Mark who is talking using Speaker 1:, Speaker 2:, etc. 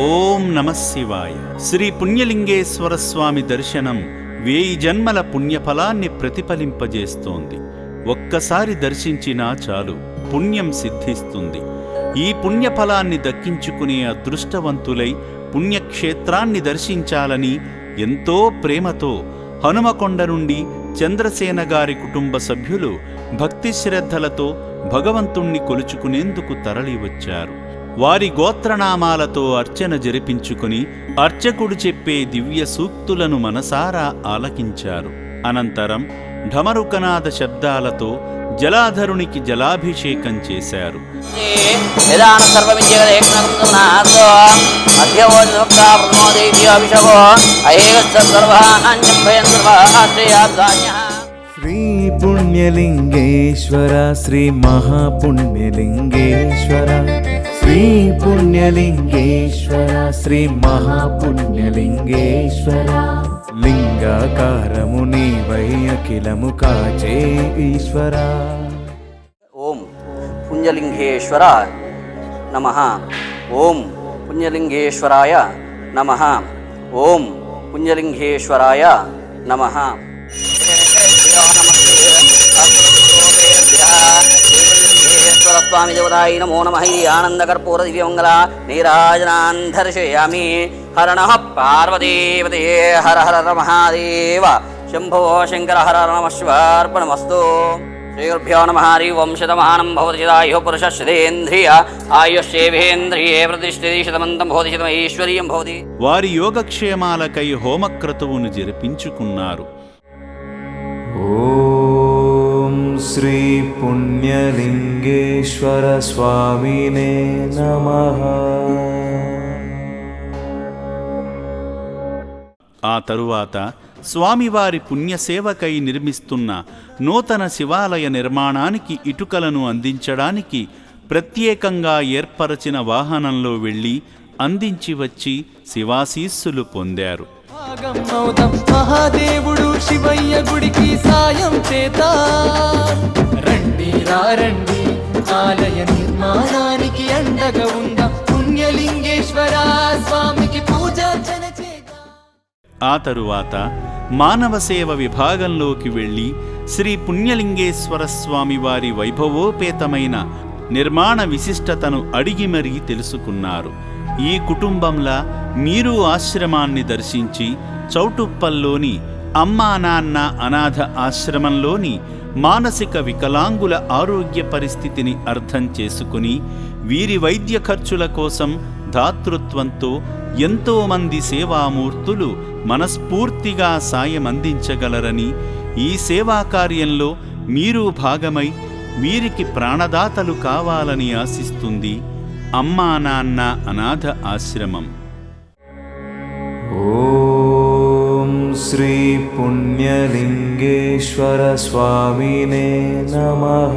Speaker 1: ఓం నమః శివాయ. శ్రీ పుణ్యలింగేశ్వర స్వామి దర్శనం 1000 జన్మల పుణ్యఫలాన్ని ప్రతిఫలింపజేస్తోంది. ఒక్కసారి దర్శించినా చాలు పుణ్యం సిద్ధిస్తుంది. ఈ పుణ్యఫలాన్ని దక్కించుకునే అదృష్టవంతులై పుణ్యక్షేత్రాన్ని దర్శించాలని ఎంతో ప్రేమతో హనుమకొండ నుండి చంద్రసేన గారి కుటుంబ సభ్యులు భక్తి శ్రద్ధలతో భగవంతుణ్ణి కొలుచుకునేందుకు తరలివచ్చారు. వారి గోత్రనామాలతో అర్చన జరిపించుకుని అర్చకుడు చెప్పే దివ్య సూక్తులను మనసారా ఆలకించారు. అనంతరం ఢమరుకనాద శబ్దాలతో జలాధరునికి జలాభిషేకం చేశారు.
Speaker 2: శ్రీ పుణ్యలింగేశ్వర శ్రీ మహాపుణ్యలింగేశ్వర శ్రీ పుణ్యలింగేశ్వర శ్రీ మహాపుణ్యలింగేశ్వర లింగాకారము నీవై అఖిలము కాచే ఈశ్వర.
Speaker 3: ఓం పుణ్యలింగేశ్వర నమః. ఓం పుణ్యలింగేశ్వరాయ నమః. ఓం పుణ్యలింగేశ్వరాయ నమః. స్వామి దేవతాయ నమో నమః. ఆనందకర్పూర దివ్యమంగళ నీరాజనాన్ దర్శయామి. హర నమః పార్వతీపతే హర హర మహాదేవ శంభో శంకర హర నమః శివార్పణమస్తు. శ్రీగురుభ్యో నమః. హరి ఓం శతమానం భవతి శతాయుః పురుషः శతేంద్రియ ఆయుష్యేవేంద్రియే ప్రతిష్ఠితి శతమంతం భవతి శతమైశ్వర్యం భవతి.
Speaker 1: వారి యోగక్షేమాలకై హోమక్రతువును జరిపించుకున్నారు.
Speaker 2: ఓం శ్రీ పుణ్యలింగేశ్వర స్వామినే నమః.
Speaker 1: ఆ తరువాత స్వామివారి పుణ్యసేవకై నిర్మిస్తున్న నూతన శివాలయ నిర్మాణానికి ఇటుకలను అందించడానికి ప్రత్యేకంగా ఏర్పరచిన వాహనంలో వెళ్ళి అందించి వచ్చి శివాశీస్సులు పొందారు.
Speaker 4: మహాదేవుడు శివయ్య గుడికి సాయం చేద్దాం రండి రండి ఆలయ నిర్మాణానికి అండగా ఉంద పుణ్యలింగేశ్వర స్వామికి పూజార్చన చేద్దాం.
Speaker 1: ఆ తరువాత మానవ సేవ విభాగంలోకి వెళ్ళి శ్రీ పుణ్యలింగేశ్వర స్వామి వారి వైభవోపేతమైన నిర్మాణ విశిష్టతను అడిగి మరీ తెలుసుకున్నారు. ఈ కుటుంబంలా మీరు ఆశ్రమాన్ని దర్శించి చౌటుప్పల్లోని అమ్మా నాన్న అనాథ ఆశ్రమంలోని మానసిక వికలాంగుల ఆరోగ్య పరిస్థితిని అర్థం చేసుకుని వీరి వైద్య ఖర్చుల కోసం దాతృత్వంతో ఎంతోమంది సేవామూర్తులు మనస్ఫూర్తిగా సాయం అందించగలరని, ఈ సేవా కార్యంలో మీరు భాగమై వీరికి ప్రాణదాతలు కావాలని ఆశిస్తుంది అమ్మా నాన్న అనాథ ఆశ్రమం.
Speaker 2: ఓం శ్రీ పుణ్యలింగేశ్వర స్వామినే నమః.